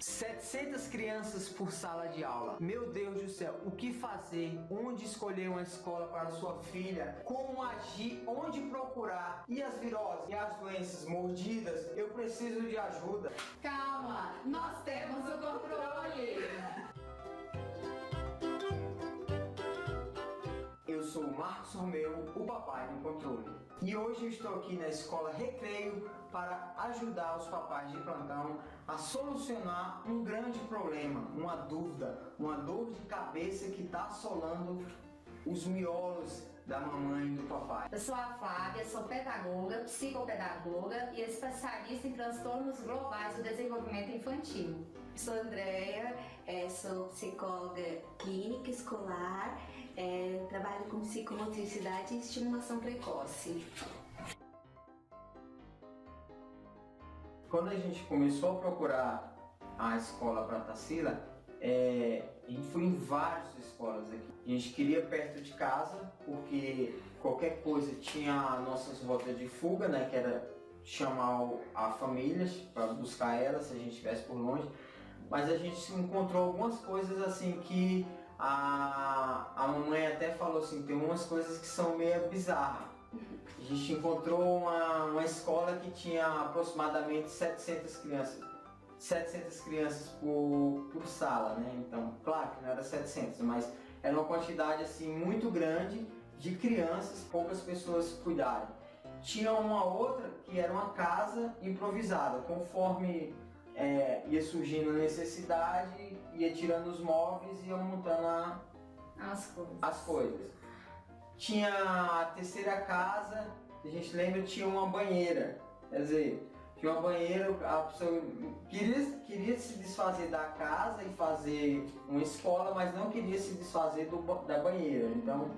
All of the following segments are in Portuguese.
700 crianças por sala de aula. Meu Deus do céu, o que fazer? Onde escolher uma escola para sua filha? Como agir? Onde procurar? E as viroses? E as doenças mordidas? Eu preciso de ajuda. Calma, nós temos o controle. Eu sou o Marcos Romeu, o papai no controle. E hoje eu estou aqui na escola Recreio para ajudar os papais de plantão a solucionar um grande problema, uma dúvida, uma dor de cabeça que está assolando os miolos da mamãe e do papai. Eu sou a Flávia, sou pedagoga, psicopedagoga e especialista em transtornos globais do desenvolvimento infantil. Sou Andréia, sou psicóloga clínica escolar, trabalho com psicomotricidade e estimulação precoce. Quando a gente começou a procurar a escola para Tarsila, a gente foi em várias escolas aqui. A gente queria perto de casa, porque qualquer coisa tinha nossas rotas de fuga, né, que era chamar a família para buscar ela se a gente estivesse por longe. Mas a gente encontrou algumas coisas assim que a mamãe até falou assim, tem umas coisas que são meio bizarras. A gente encontrou uma escola que tinha aproximadamente 700 crianças por sala, né? Então, claro que não era 700, mas era uma quantidade assim muito grande de crianças, poucas pessoas cuidarem. Tinha uma outra que era uma casa improvisada, conforme ia surgindo a necessidade, ia tirando os móveis e ia montando as coisas. Tinha a terceira casa, a gente lembra, tinha uma banheira, quer dizer, tinha uma banheira, a pessoa queria se desfazer da casa e fazer uma escola, mas não queria se desfazer da banheira. Então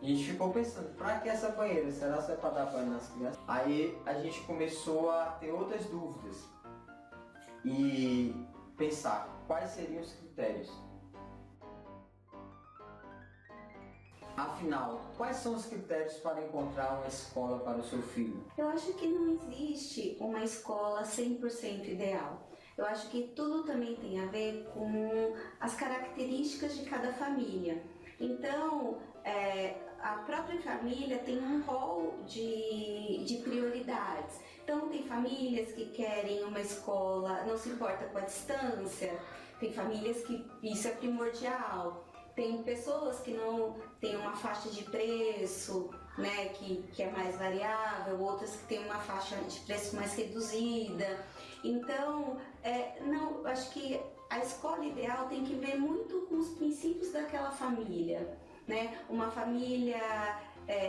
a gente ficou pensando, para que essa banheira? Será que é para dar banho nas crianças? Aí a gente começou a ter outras dúvidas e pensar quais seriam os critérios. Afinal, quais são os critérios para encontrar uma escola para o seu filho? Eu acho que não existe uma escola 100% ideal. Eu acho que tudo também tem a ver com as características de cada família. Então, a própria família tem um rol de prioridades. Então, tem famílias que querem uma escola, não se importa com a distância, tem famílias que isso é primordial. Tem pessoas que não têm uma faixa de preço, né, que é mais variável, outras que têm uma faixa de preço mais reduzida. Então, não, acho que a escola ideal tem que ver muito com os princípios daquela família, né? Uma família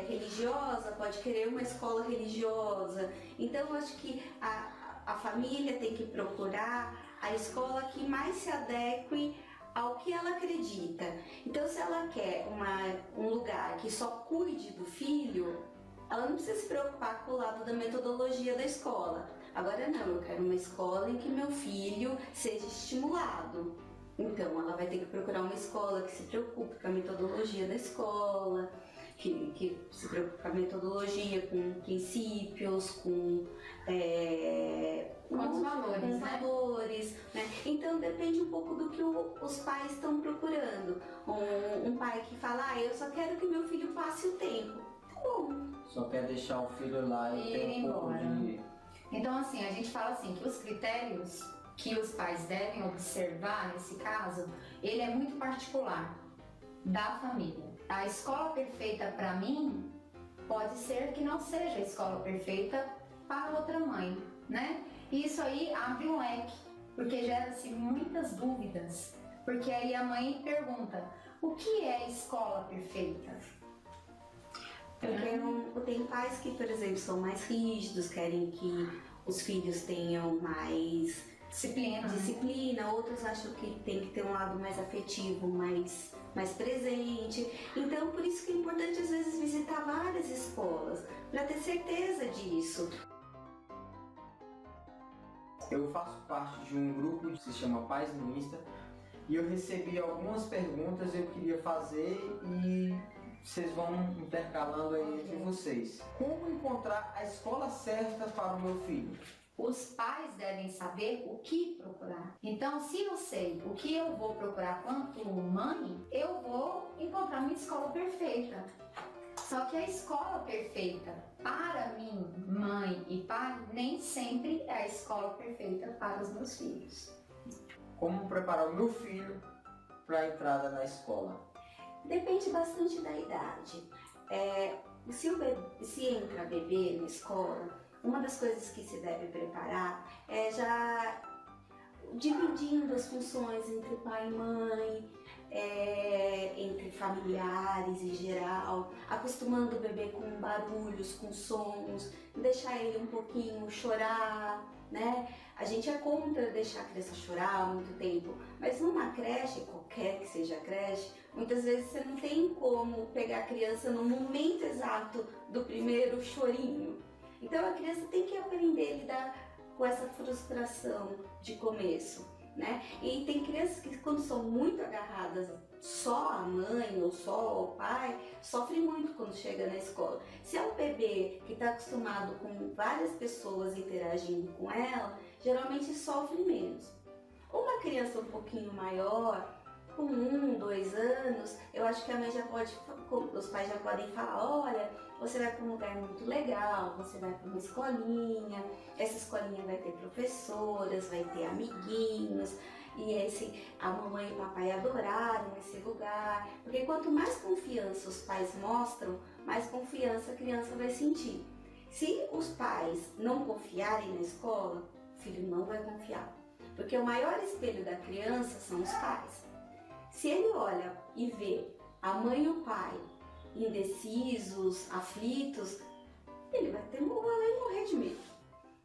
religiosa pode querer uma escola religiosa. Então, acho que a família tem que procurar a escola que mais se adeque ao que ela acredita. Então, se ela quer um lugar que só cuide do filho, ela não precisa se preocupar com o lado da metodologia da escola. Agora não, eu quero uma escola em que meu filho seja estimulado. Então, ela vai ter que procurar uma escola que se preocupe com a metodologia da escola, que se preocupe com a metodologia, com princípios, com os valores, né? Então depende um pouco do que os pais estão procurando. Um pai que fala, eu só quero que meu filho passe o tempo. Tá bom. Só quer deixar o filho lá e ter um pouco de... Então, assim, a gente fala assim, que os critérios que os pais devem observar nesse caso, ele é muito particular da família. A escola perfeita para mim pode ser que não seja a escola perfeita para outra mãe, né? E isso aí abre um leque, porque gera-se muitas dúvidas, porque aí a mãe pergunta, o que é a escola perfeita? Porque tem pais que, por exemplo, são mais rígidos, querem que os filhos tenham mais disciplina, outros acham que tem que ter um lado mais afetivo, mais presente. Então, por isso que é importante às vezes visitar várias escolas, para ter certeza disso. Eu faço parte de um grupo que se chama Pais no Insta e eu recebi algumas perguntas que eu queria fazer e vocês vão intercalando aí entre vocês. Como encontrar a escola certa para o meu filho? Os pais devem saber o que procurar. Então, se eu sei o que eu vou procurar quanto mãe, eu vou encontrar uma escola perfeita. Só que a escola perfeita para mim, mãe e pai, nem sempre é a escola perfeita para os meus filhos. Como preparar o meu filho para a entrada na escola? Depende bastante da idade. Se entra bebê na escola, uma das coisas que se deve preparar é já dividindo as funções entre pai e mãe, entre familiares em geral, acostumando o bebê com barulhos, com sons, deixar ele um pouquinho chorar, né? A gente é contra deixar a criança chorar muito tempo, mas numa creche, qualquer que seja a creche, muitas vezes você não tem como pegar a criança no momento exato do primeiro chorinho. Então a criança tem que aprender a lidar com essa frustração de começo, né? E tem crianças que, quando são muito agarradas só à mãe ou só ao pai, sofrem muito quando chega na escola. Se é um bebê que está acostumado com várias pessoas interagindo com ela, geralmente sofre menos. Uma criança um pouquinho maior, com 1, 2 anos, eu acho que a mãe já pode, os pais já podem falar, olha, você vai para um lugar muito legal, você vai para uma escolinha, essa escolinha vai ter professoras, vai ter amiguinhos, e a mamãe e o papai adoraram esse lugar, porque quanto mais confiança os pais mostram, mais confiança a criança vai sentir. Se os pais não confiarem na escola, o filho não vai confiar, porque o maior espelho da criança são os pais. Se ele olha e vê a mãe e o pai indecisos, aflitos, ele vai morrer de medo.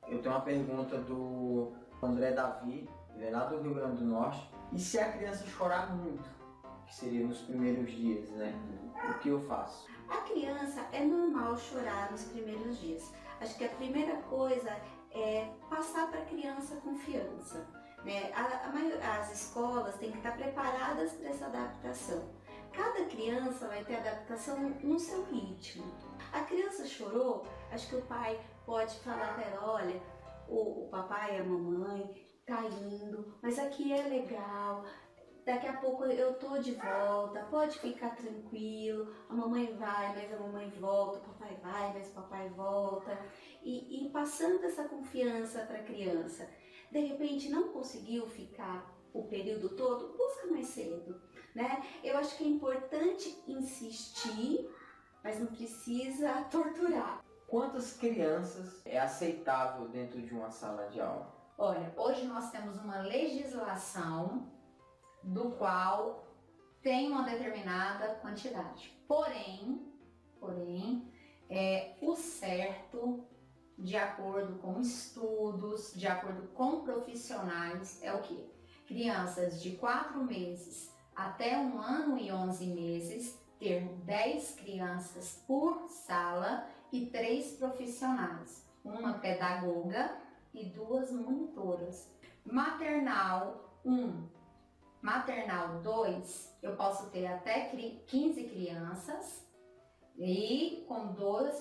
Eu tenho uma pergunta do André Davi, ele é lá do Rio Grande do Norte. E se a criança chorar muito, que seria nos primeiros dias, né? O que eu faço? A criança, é normal chorar nos primeiros dias. Acho que a primeira coisa é passar para a criança confiança, né? As escolas têm que estar preparadas para essa adaptação. Cada criança vai ter adaptação no seu ritmo. A criança chorou, acho que o pai pode falar para ela, olha, o papai e a mamãe tá indo, mas aqui é legal, daqui a pouco eu tô de volta, pode ficar tranquilo, a mamãe vai, mas a mamãe volta, o papai vai, mas o papai volta. E passando essa confiança para a criança. De repente não conseguiu ficar o período todo, busca mais cedo, né? Eu acho que é importante insistir, mas não precisa torturar. Quantas crianças é aceitável dentro de uma sala de aula? Olha, hoje nós temos uma legislação do qual tem uma determinada quantidade. Porém, o certo, de acordo com estudos, de acordo com profissionais, é o quê? Crianças de 4 meses até 1 ano e 11 meses, ter 10 crianças por sala e 3 profissionais, uma pedagoga e 2 monitoras. Maternal 1, maternal 2, eu posso ter até 15 crianças e com 2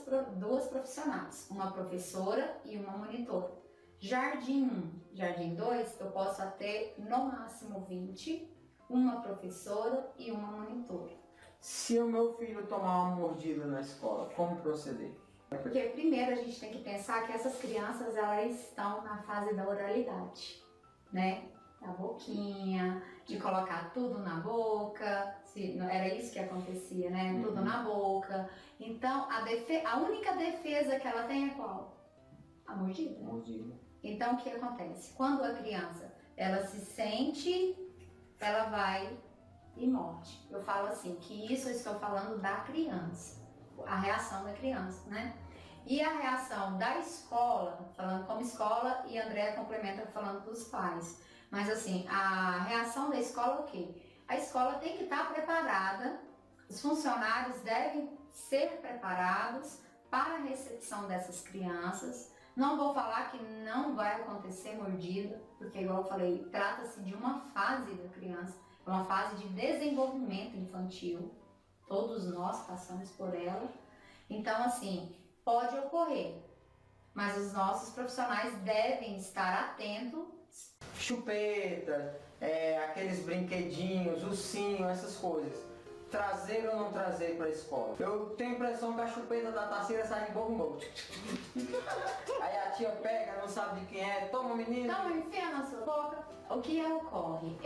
profissionais, uma professora e uma monitora. Jardim 1, jardim 2, eu posso ter no máximo 20, uma professora e uma monitora. Se o meu filho tomar uma mordida na escola, como proceder? Porque primeiro a gente tem que pensar que essas crianças, elas estão na fase da oralidade, né? Da boquinha, de colocar tudo na boca, era isso que acontecia, né? Tudo na boca. Então, a única defesa que ela tem é qual? A mordida. Então, o que acontece? Quando a criança, ela se sente, ela vai e morde. Eu falo assim, que isso eu estou falando da criança, a reação da criança, né? E a reação da escola, falando como escola, e a Andréa complementa falando dos pais. Mas assim, a reação da escola é o quê? A escola tem que estar preparada, os funcionários devem ser preparados para a recepção dessas crianças. Não vou falar que não vai acontecer mordida, porque igual eu falei, trata-se de uma fase da criança, uma fase de desenvolvimento infantil. Todos nós passamos por ela. Então assim, pode ocorrer. mas os nossos profissionais devem estar atentos. Chupeta, aqueles brinquedinhos, ursinho, essas coisas. Trazer ou não trazer para a escola? Eu tenho a impressão que a chupeta da Tarsila sai de boca em boca. Aí a tia pega, não sabe de quem é, toma menino. Então, enfia na sua boca. O que ocorre?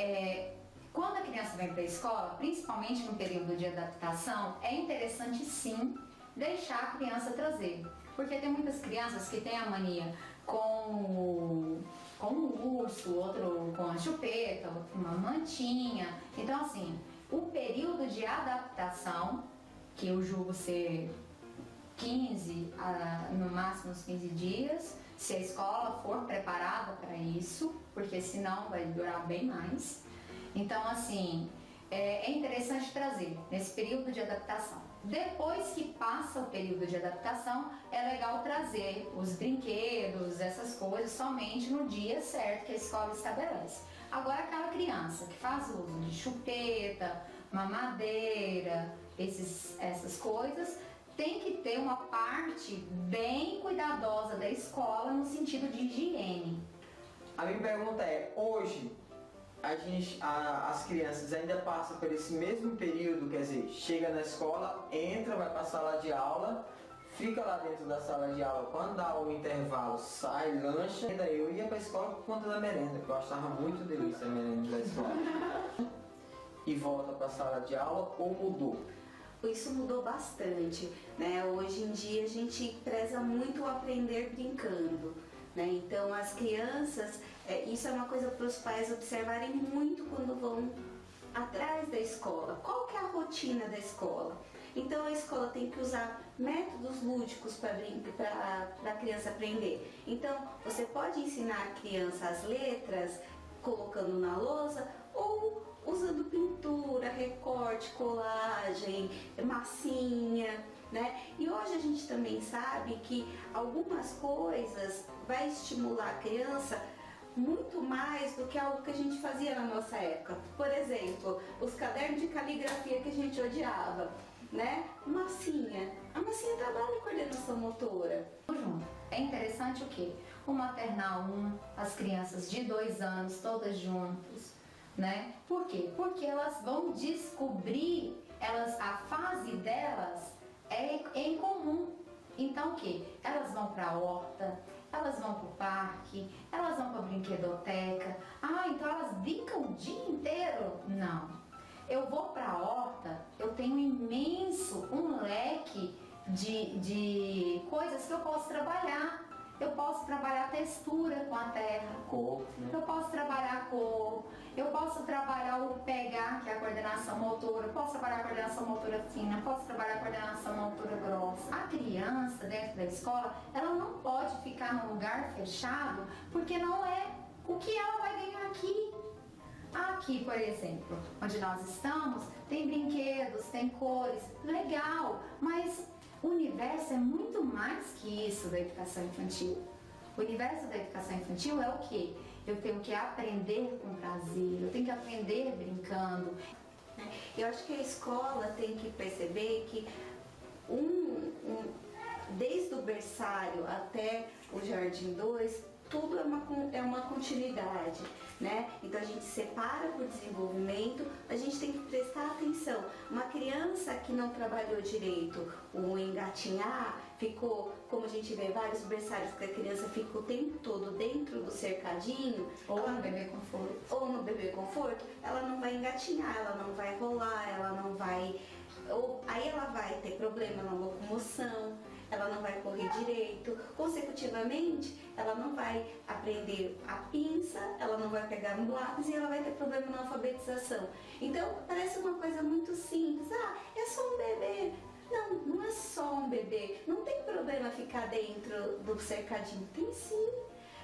Quando a criança vem para a escola, principalmente no período de adaptação, é interessante sim deixar a criança trazer. Porque tem muitas crianças que têm a mania com o urso, outro com a chupeta, outro com uma mantinha. Então, assim, o período de adaptação, que eu julgo ser 15, no máximo uns 15 dias, se a escola for preparada para isso, porque senão vai durar bem mais. Então, assim, é interessante trazer nesse período de adaptação. Depois que passa o período de adaptação, é legal trazer os brinquedos, essas coisas, somente no dia certo que a escola estabelece. Agora, aquela criança que faz uso de chupeta, mamadeira, essas coisas, tem que ter uma parte bem cuidadosa da escola no sentido de higiene. A minha pergunta é, hoje, as crianças ainda passam por esse mesmo período, quer dizer, chega na escola, entra, vai para a sala de aula, fica lá dentro da sala de aula, quando dá o intervalo, sai, lancha. Eu ia para a escola por conta da merenda, porque eu achava muito delícia a merenda da escola. E volta para a sala de aula ou mudou? Isso mudou bastante, né? Hoje em dia a gente preza muito o aprender brincando, né? Então as crianças, isso é uma coisa para os pais observarem muito quando vão atrás da escola. Qual que é a rotina da escola? Então a escola tem que usar métodos lúdicos para a criança aprender. Então você pode ensinar a criança as letras colocando na lousa ou usando pintura, recorte, colagem, massinha, né? E hoje a gente também sabe que algumas coisas vai estimular a criança muito mais do que algo que a gente fazia na nossa época. Por exemplo, os cadernos de caligrafia que a gente odiava, né? Massinha. A massinha trabalha em coordenação motora. É interessante o quê? O maternal 1, as crianças de 2 anos, todas juntas, né? Por quê? Porque elas vão descobrir, a fase delas é em comum. Então o quê? Elas vão para a horta, elas vão para o parque, elas vão para a brinquedoteca. Então elas brincam o dia inteiro? Não. Eu vou para a horta, eu tenho um leque de coisas que eu posso trabalhar. Eu posso trabalhar textura com a terra, Cor, né? Eu posso trabalhar a cor, eu posso trabalhar o pegar, que é a coordenação motora, eu posso trabalhar a coordenação motora fina, eu posso trabalhar a coordenação motora grossa. A criança dentro da escola, ela não pode ficar num lugar fechado, porque não é o que ela vai ganhar aqui. Aqui, por exemplo, onde nós estamos, tem brinquedos, tem cores, legal, mas o universo é muito mais que isso da educação infantil. O universo da educação infantil é o quê? Eu tenho que aprender com prazer, eu tenho que aprender brincando. Eu acho que a escola tem que perceber que desde o berçário até o Jardim 2, tudo é uma continuidade, né? Então a gente separa por desenvolvimento, a gente tem que prestar atenção. Uma criança que não trabalhou direito, o engatinhar, ficou, como a gente vê vários berçários que a criança fica o tempo todo dentro do cercadinho, Ou no bebê conforto. Ou no bebê conforto, ela não vai engatinhar, ela não vai rolar, ela não vai... Aí ela vai ter problema na locomoção, ela não vai correr direito, consecutivamente ela não vai aprender a pinça, ela não vai pegar no lápis e ela vai ter problema na alfabetização. Então parece uma coisa muito simples, é só um bebê. Não, não é só um bebê, não tem problema ficar dentro do cercadinho, tem sim.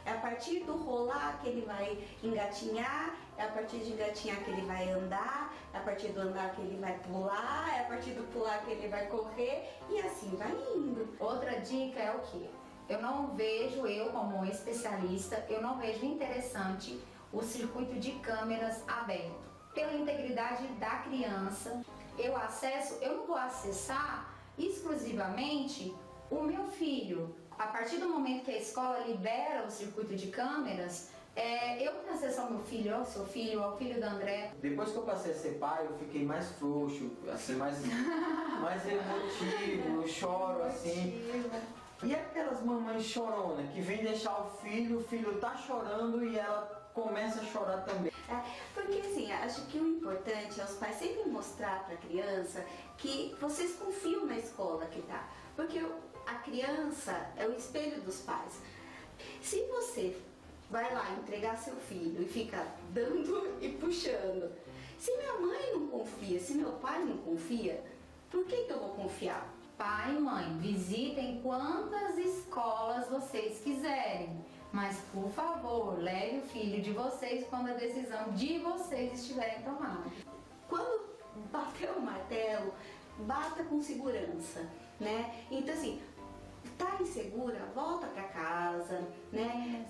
É a partir do rolar que ele vai engatinhar, é a partir de engatinhar que ele vai andar, é a partir do andar que ele vai pular, é a partir do pular que ele vai correr e assim vai indo. Outra dica é o quê? Eu como especialista, eu não vejo interessante o circuito de câmeras aberto. Pela integridade da criança, eu não vou acessar exclusivamente o meu filho. A partir do momento que a escola libera o circuito de câmeras, eu tenho acesso ao meu filho, ao seu filho, ao filho da André. Depois que eu passei a ser pai, eu fiquei mais frouxo, assim, mais emotivo, eu choro assim. E aquelas mamães choronas que vêm deixar o filho tá chorando e ela começa a chorar também. Porque assim, acho que o importante é os pais sempre mostrar para a criança que vocês confiam na escola que tá. Porque a criança é o espelho dos pais. Se você vai lá entregar seu filho e fica dando e puxando, se minha mãe não confia, se meu pai não confia, por que eu vou confiar? Pai e mãe, visitem quantas escolas vocês quiserem, mas por favor, leve o filho de vocês quando a decisão de vocês estiverem tomada. Quando bater o martelo, bata com segurança, né? Então assim, tá insegura, volta para casa, né?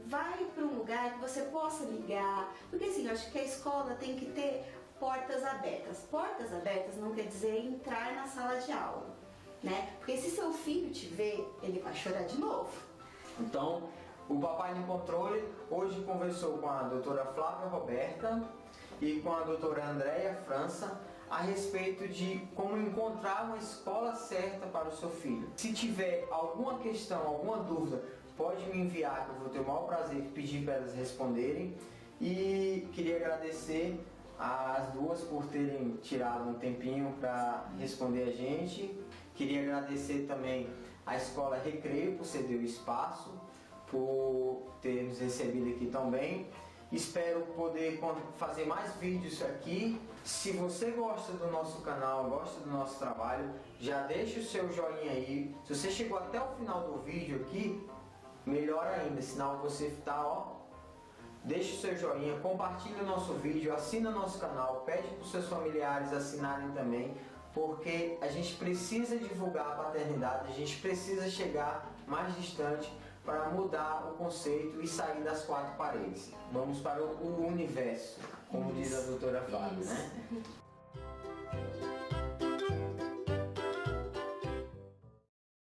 Vai para um lugar que você possa ligar, porque assim, eu acho que a escola tem que ter portas abertas. Portas abertas não quer dizer entrar na sala de aula, né? Porque se seu filho te ver, ele vai chorar de novo. Então, o Papai no Controle hoje conversou com a doutora Flávia Roberta e com a doutora Andréia França a respeito de como encontrar uma escola certa para o seu filho. Se tiver alguma questão, alguma dúvida, pode me enviar, que eu vou ter o maior prazer de pedir para elas responderem. E queria agradecer as duas por terem tirado um tempinho para responder a gente. Queria agradecer também a Escola Recreio por ceder o espaço, por ter nos recebido aqui também. Espero poder fazer mais vídeos aqui. Se você gosta do nosso canal, gosta do nosso trabalho, já deixa o seu joinha aí. Se você chegou até o final do vídeo aqui, melhor ainda, sinal você está, ó. Deixa o seu joinha, compartilha o nosso vídeo, assina o nosso canal, pede para os seus familiares assinarem também, porque a gente precisa divulgar a paternidade, a gente precisa chegar mais distante para mudar o conceito e sair das quatro paredes. Vamos para o universo, como diz a doutora Flávia, né?